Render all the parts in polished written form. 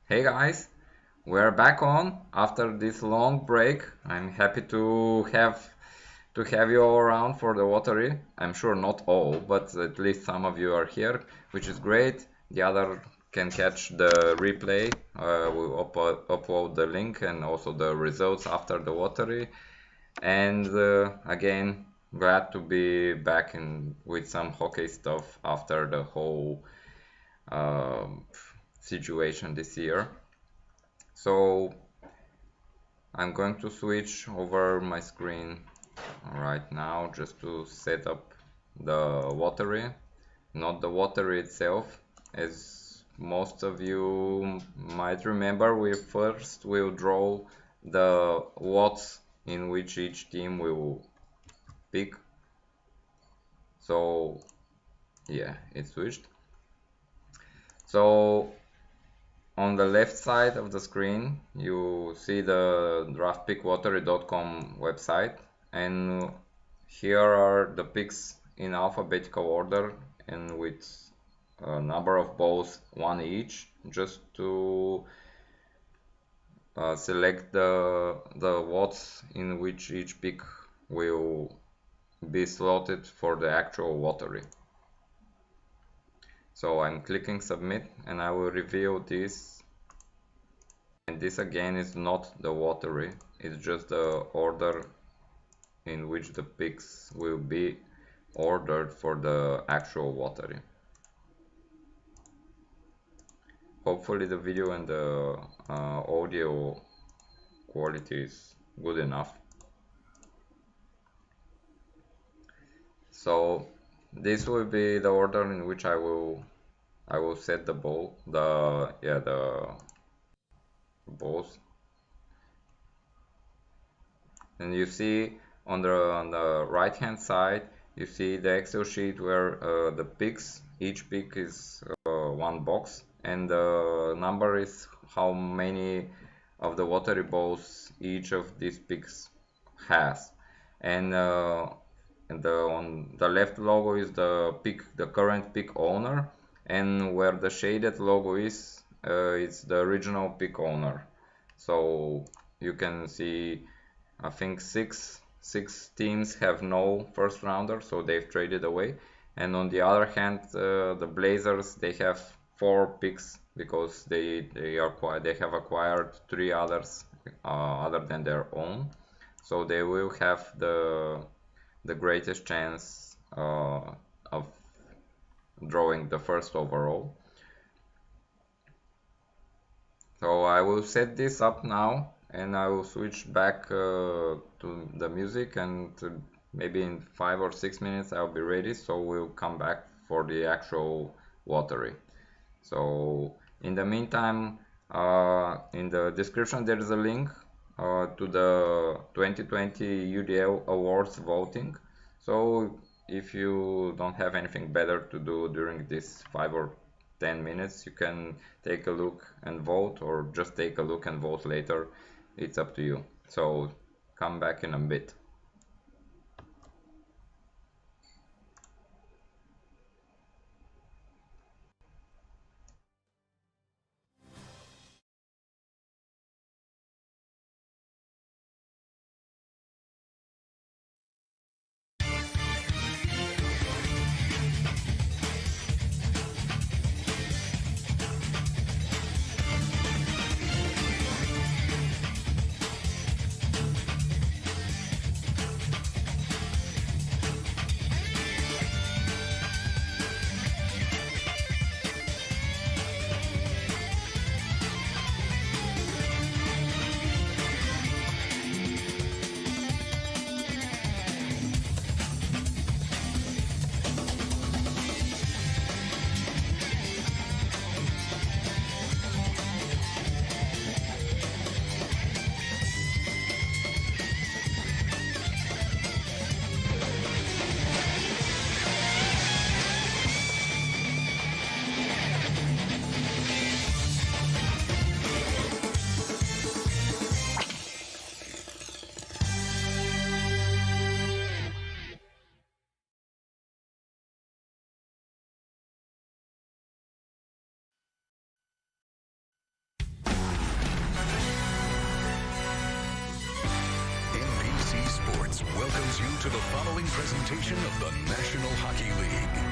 Hey guys, we're back on after this long break. I'm happy to have you all around for the lottery. I'm sure not all, but at least some of you are here, which is great. The other can catch the replay. We'll upload the link and also the results after the lottery. And again, glad to be back with some hockey stuff after the whole situation this year. So I'm going to switch over my screen right now just to set up the lottery, not the lottery itself. As most of you might remember, we first will draw the lots in which each team will pick. So yeah, it switched. So on the left side of the screen, you see the draftpicklottery.com website, and here are the picks in alphabetical order and with a number of balls, one each, just to select the lots in which each pick will be slotted for the actual lottery. So I'm clicking submit and I will reveal this, and this again is not the lottery, it's just the order in which the picks will be ordered for the actual lottery. Hopefully the video and the audio quality is good enough. So this will be the order in which I will set the balls. And you see on the right hand side, you see the Excel sheet where the picks, each pick is one box, and the number is how many of the lottery balls each of these picks has. And on the left logo is the current pick owner, and where the shaded logo is, it's the original pick owner. So you can see, I think six teams have no first rounder, so they've traded away. And on the other hand, the Blazers, they have 4 picks because they have acquired 3 others other than their own, so they will have the greatest chance of drawing the first overall. So I will set this up now, and I will switch back to the music, and maybe in 5 or 6 minutes I'll be ready, so we'll come back for the actual lottery. So in the meantime, in the description there is a link to the 2020 UDL Awards voting. So if you don't have anything better to do during this 5 or 10 minutes, you can take a look and vote, or just take a look and vote later. It's up to you. So come back in a bit. welcomes you to the following presentation of the National Hockey League.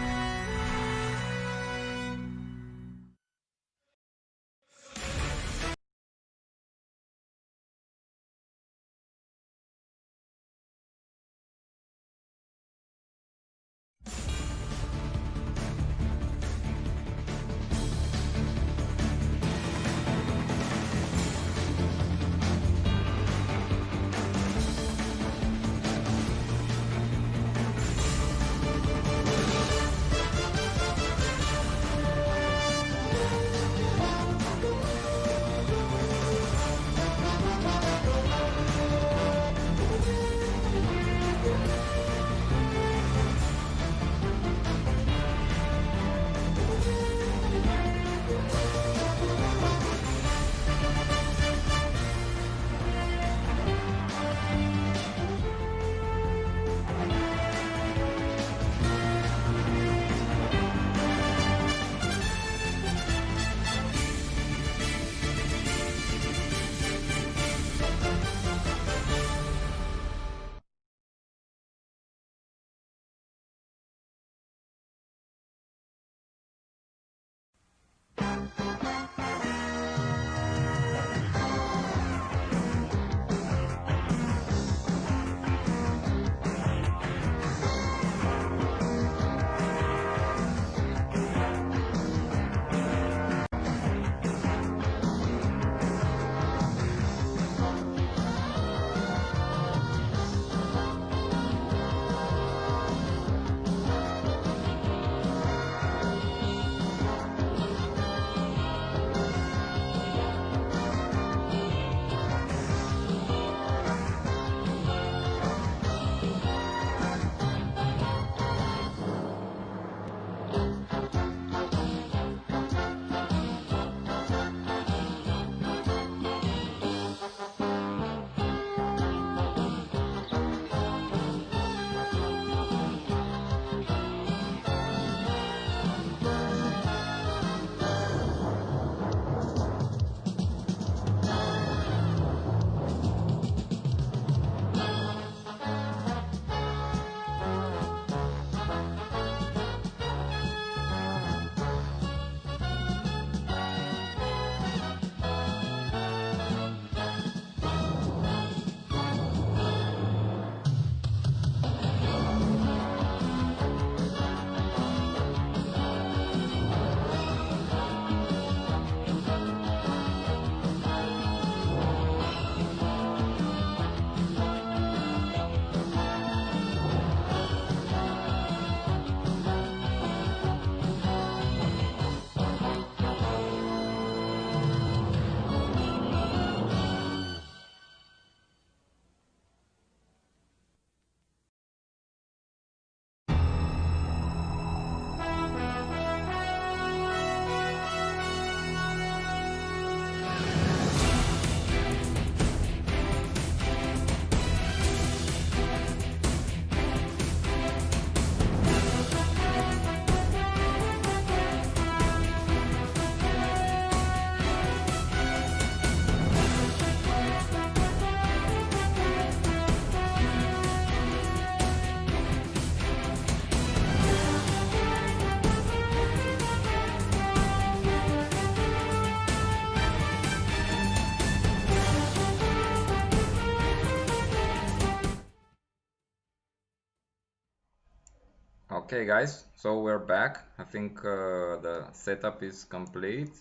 Okay guys, so we're back. I think the setup is complete.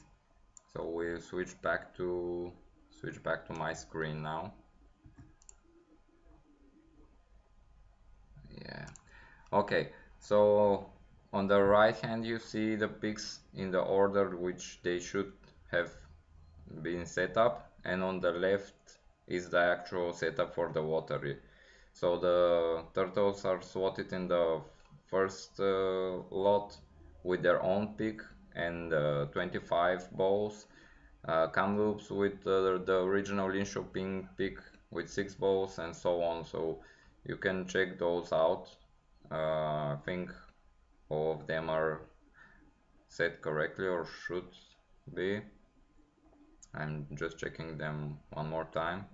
So we switch back to my screen now. Yeah. Okay. So on the right hand you see the picks in the order which they should have been set up, and on the left is the actual setup for the lottery. So the turtles are slotted in the first lot with their own pick and 25 balls. Kamloops with the original Linköping pick with 6 balls, and so on. So you can check those out. I think all of them are set correctly, or should be. I'm just checking them one more time.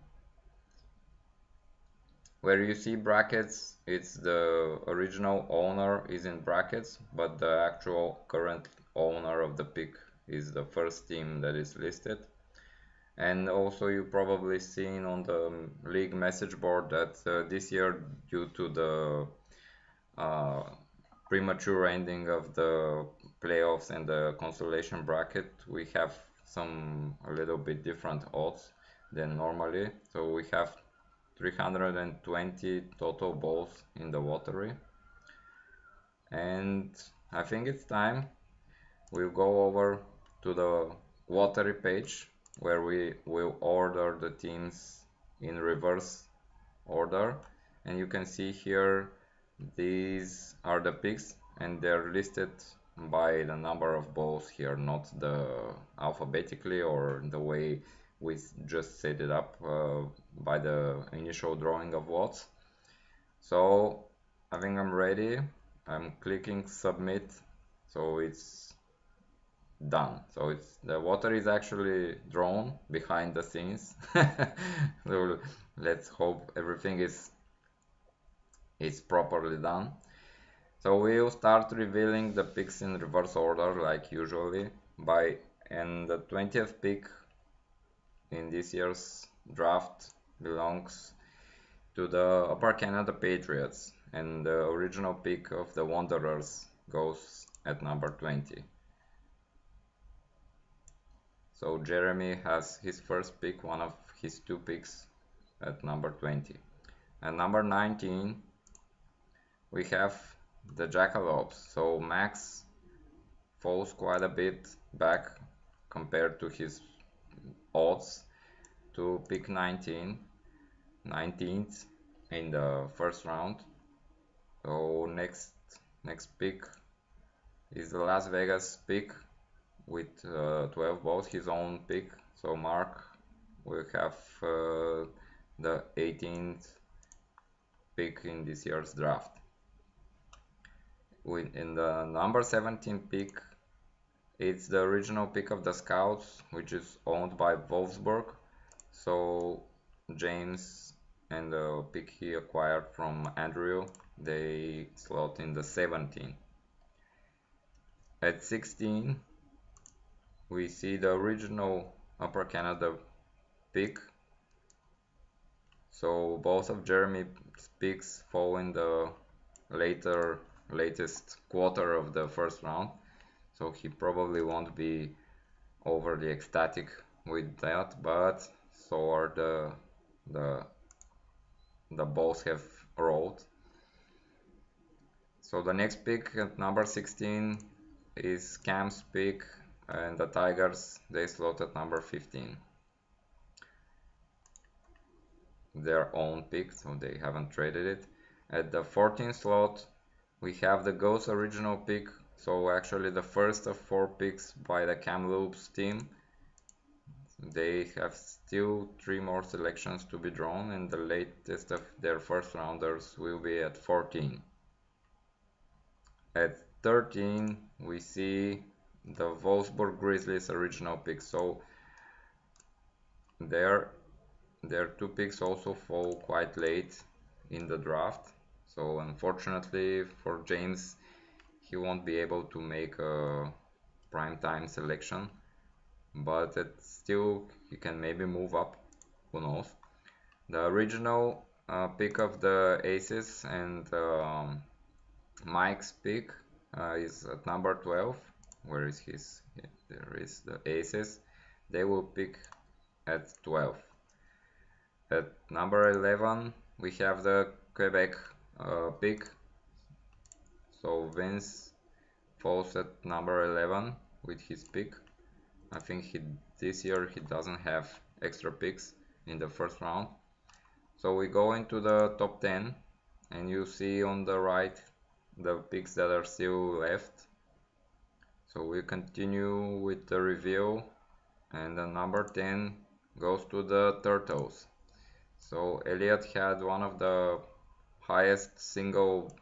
Where you see brackets, it's the original owner is in brackets, but the actual current owner of the pick is the first team that is listed. And also you probably seen on the league message board that this year, due to the uh, premature ending of the playoffs and the consolation bracket, we have some a little bit different odds than normally. So we have 320 total balls in the lottery, and I think it's time we'll go over to the lottery page where we will order the teams in reverse order, and you can see here these are the picks and they're listed by the number of balls here, not the alphabetically or the way we just set it up by the initial drawing of lots. So I think I'm ready. I'm clicking submit, so it's done. So it's the water is actually drawn behind the scenes. So let's hope everything is properly done. So we'll start revealing the picks in reverse order like usually and the 20th pick in this year's draft belongs to the Upper Canada Patriots, and the original pick of the Wanderers goes at number 20. So Jeremy has his first pick, one of his two picks, at number 20. At number 19 we have the Jackalopes. So Max falls quite a bit back compared to his odds to pick 19th in the first round. So next pick is the Las Vegas pick with 12 balls, his own pick. So Mark will have the 18th pick in this year's draft. In the number 17 pick, it's the original pick of the Scouts, which is owned by Wolfsburg. So James and the pick he acquired from Andrew, they slot in the 17. At 16, we see the original Upper Canada pick. So both of Jeremy's picks fall in the latest quarter of the first round. So he probably won't be overly ecstatic with that, but so are the balls have rolled. So the next pick at number 16 is Cam's pick, and the Tigers, they slot at number 15. Their own pick, so they haven't traded it. At the 14th slot, we have the Ghost original pick, so actually the first of 4 picks by the Kamloops team. They have still 3 more selections to be drawn, and the latest of their first rounders will be at 14. At 13, we see the Wolfsburg Grizzlies original pick, so their 2 picks also fall quite late in the draft. So unfortunately for James, he won't be able to make a primetime selection, but still he can maybe move up, who knows. The original pick of the Aces and Mike's pick is at number 12. Where is his? There is the Aces. They will pick at 12. At number 11 we have the Quebec pick. So Vince falls at number 11 with his pick. I think this year he doesn't have extra picks in the first round. So we go into the top 10, and you see on the right the picks that are still left. So we continue with the review, and the number 10 goes to the Turtles. So Elliot had one of the highest single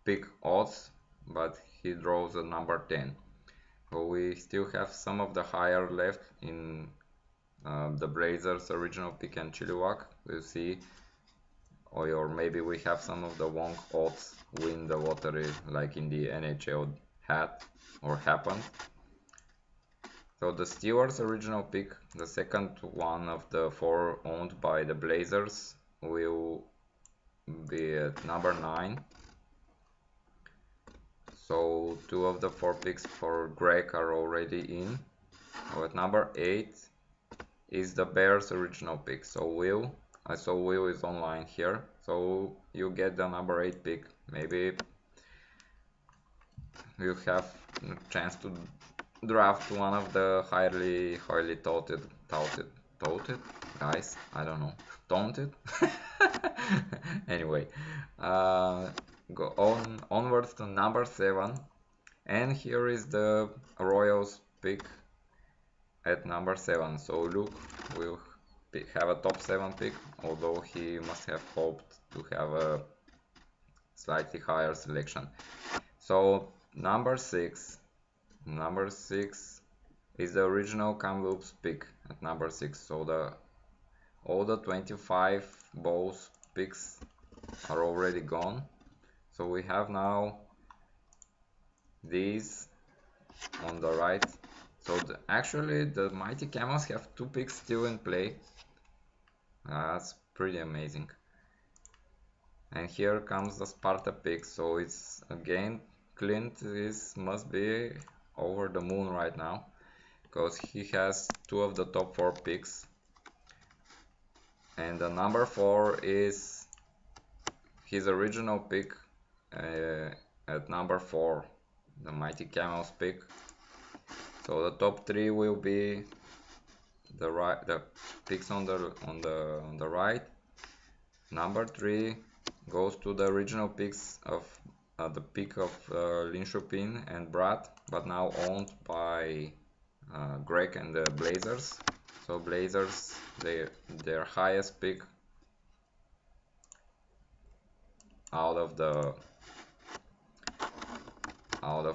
pick odds, but he draws a number 10. So we still have some of the higher left in the Blazers original pick and Chilliwack. We'll see or maybe we have some of the wrong odds win the lottery like in the NHL had or happened. So the Steelers original pick, the second one of the 4 owned by the Blazers, will be at number 9. So 2 of the 4 picks for Greg are already in. So at number 8 is the Bears original pick. So Will, I saw Will is online here. So you get the number 8 pick. Maybe you have a chance to draft one of the highly touted guys. I don't know, taunted. Anyway, go onwards to number 7, and here is the Royals pick at number 7. So Luke will have a top 7 pick, although he must have hoped to have a slightly higher selection. So number 6 is the original Kamloops pick at number 6. So all the 25 balls picks are already gone. So we have now these on the right. So actually the Mighty Camels have 2 picks still in play. That's pretty amazing. And here comes the Sparta pick. So it's again, Clint must be over the moon right now, because he has 2 of the top 4 picks. And the number 4 is his original pick at number 4, the Mighty Camels pick. So the top 3 will be the picks on the right. Number 3 goes to the original picks of the pick of Linköping and Brad, but now owned by Greg and the Blazers. So Blazers, their highest pick out of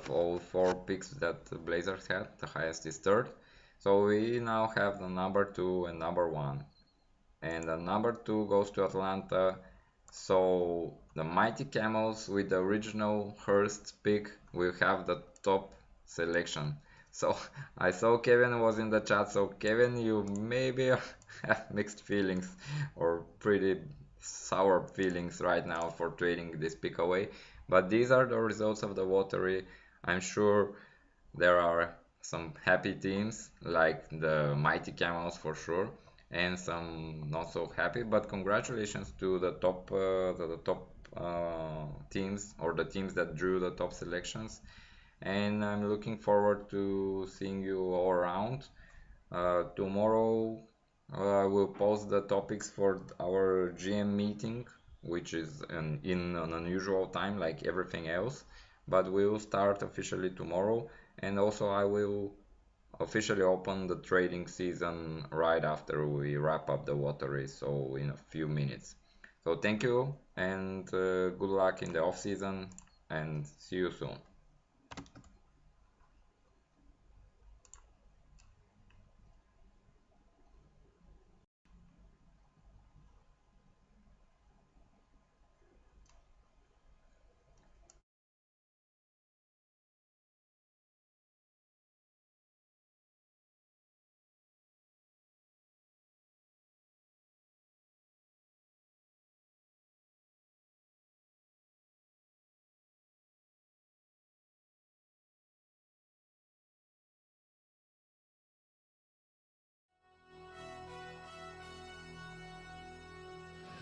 all 4 picks that the Blazers had, the highest is 3rd. So we now have the number 2 and number 1, and the number 2 goes to Atlanta. So the Mighty Camels with the original Hurst pick will have the top selection. So I saw Kevin was in the chat. So Kevin, you maybe have mixed feelings or pretty sour feelings right now for trading this pick away. But these are the results of the lottery. I'm sure there are some happy teams like the Mighty Camels for sure, and some not so happy. But congratulations to the top teams, or the teams that drew the top selections. And I'm looking forward to seeing you all around. Tomorrow I will post the topics for our GM meeting, which is in an unusual time like everything else, but we will start officially tomorrow. And also I will officially open the trading season right after we wrap up the lottery, so in a few minutes. So thank you, and good luck in the off season, and see you soon.